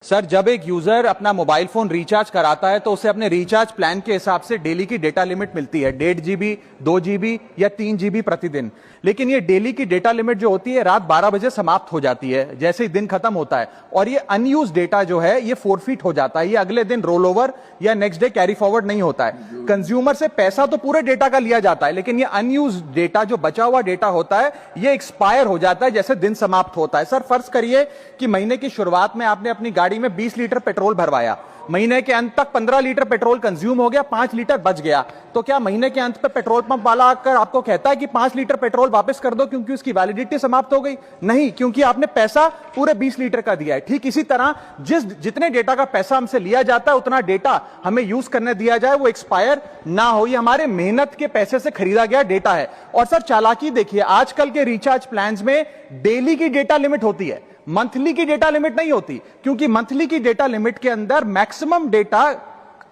Sir, जब एक user अपना मोबाइल फोन रिचार्ज कराता है तो उसे अपने रिचार्ज प्लान के हिसाब से डेली की डेटा लिमिट मिलती है 1.5 GB, 2 GB या 3 GB प्रतिदिन। लेकिन ये डेली की डेटा लिमिट जो होती है रात 12 बजे समाप्त हो जाती है जैसे ही दिन खत्म होता है, और ये अनयूज डेटा जो है ये फोरफिट हो जाता है, ये अगले दिन रोल ओवर या नेक्स्ट डे कैरी फॉरवर्ड नहीं होता है। कंज्यूमर से पैसा तो पूरे डेटा का लिया जाता है, लेकिन ये अनयूज डेटा जो बचा हुआ डेटा होता है ये एक्सपायर हो जाता है जैसे दिन समाप्त होता है। सर, फर्ज करिए कि महीने की शुरुआत में आपने अपनी गाड़ी में 20 लीटर पेट्रोल भरवाया, महीने के अंत तक 15 लीटर पेट्रोल कंज्यूम हो गया, 5 लीटर बच गया, तो क्या महीने के अंत पे पेट्रोल पंप वाला आकर आपको कहता है कि 5 लीटर पेट्रोल वापस कर दो क्योंकि उसकी वैलिडिटी समाप्त हो गई? नहीं, क्योंकि आपने पैसा पूरे 20 लीटर का दिया है। ठीक इसी तरह जितने डेटा का पैसा हमसे लिया जाता है उतना डेटा हमें यूज करने दिया जाए, वो एक्सपायर ना हो। ये हमारे मेहनत के पैसे से खरीदा गया डेटा है। और सर, चालाकी देखिए, आजकल के रिचार्ज प्लान्स में डेली की डेटा लिमिट होती है, मंथली की डेटा लिमिट नहीं होती, क्योंकि मंथली की डेटा लिमिट के अंदर मैक्सिमम डेटा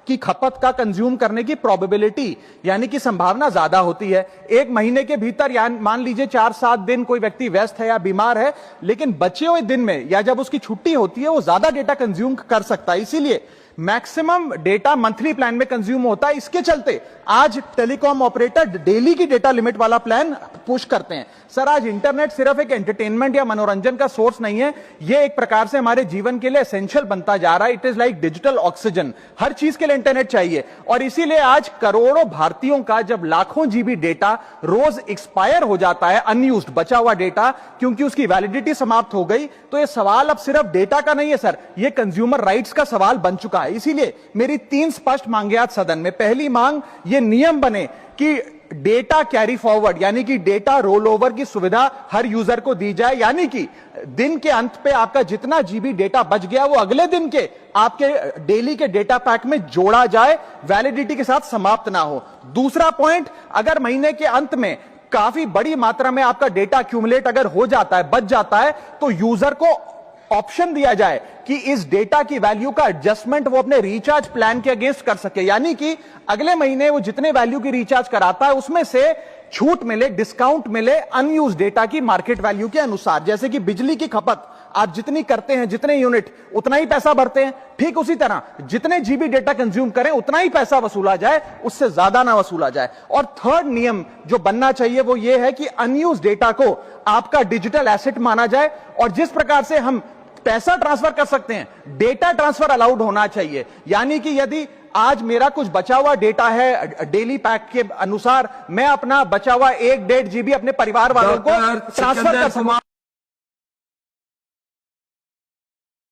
की खपत का कंज्यूम करने की प्रोबेबिलिटी यानी कि संभावना ज्यादा होती है। एक महीने के भीतर या मान लीजिए 4-7 दिन कोई व्यक्ति व्यस्त है या बीमार है, लेकिन बचे हुए दिन में या जब उसकी छुट्टी होती है वो ज्यादा डेटा कंज्यूम कर सकता है। इसीलिए मैक्सिमम डेटा मंथली प्लान में कंज्यूम होता है। इसके चलते आज टेलीकॉम ऑपरेटर डेली की डेटा लिमिट वाला प्लान पुश करते हैं। सर, आज इंटरनेट सिर्फ एक एंटरटेनमेंट या मनोरंजन का सोर्स नहीं है, यह एक प्रकार से हमारे जीवन के लिए एसेंशियल बनता जा रहा है। It is like digital oxygen. हर चीज के लिए इंटरनेट चाहिए, और इसीलिए आज करोड़ों भारतीयों का जब लाखों जीबी डेटा रोज एक्सपायर हो जाता है, अनयूज्ड बचा हुआ डेटा, क्योंकि उसकी वैलिडिटी समाप्त हो गई, तो यह सवाल अब सिर्फ डेटा का नहीं है सर, यह कंज्यूमर राइट्स का सवाल बन चुका है। इसीलिए मेरी 3 स्पष्ट मांगे आज सदन में। पहली मांग, ये नियम बने कि डेटा कैरी फॉरवर्ड यानी कि डेटा रोल ओवर की सुविधा हर यूजर को दी जाए, यानी कि दिन के अंत पे आपका जितना जीबी डेटा बच गया वो अगले दिन के आपके डेली के डेटा पैक में जोड़ा जाए, वैलिडिटी के साथ समाप्त ना हो। दूसरा पॉइंट, अगर महीने के अंत में काफी बड़ी मात्रा में आपका डेटा एक्यूमुलेट अगर हो जाता है, बच जाता है, तो यूजर को ऑप्शन दिया जाए कि इस डेटा की वैल्यू का एडजस्टमेंट वो अपने रिचार्ज प्लान के अगेंस्ट कर सके, यानी कि अगले महीने वो जितने वैल्यू की रिचार्ज कराता है उसमें से छूट मिले, डिस्काउंट मिले अनयूज डेटा की मार्केट वैल्यू के अनुसार। जैसे कि बिजली की खपत आप जितनी करते हैं, जितने यूनिट उतना ही पैसा भरते हैं, ठीक उसी तरह जितने जीबी डेटा कंज्यूम करें उतना ही पैसा वसूला जाए, उससे ज्यादा ना वसूला जाए। और थर्ड नियम जो बनना चाहिए वो ये है कि अनयूज डेटा को आपका डिजिटल एसेट माना जाए, और जिस प्रकार से हम पैसा ट्रांसफर कर सकते हैं, डेटा ट्रांसफर अलाउड होना चाहिए। यानी कि यदि आज मेरा कुछ बचा हुआ डेटा है डेली पैक के अनुसार, मैं अपना बचा हुआ 1-1.5 GB अपने परिवार वालों को ट्रांसफर कर सकूं।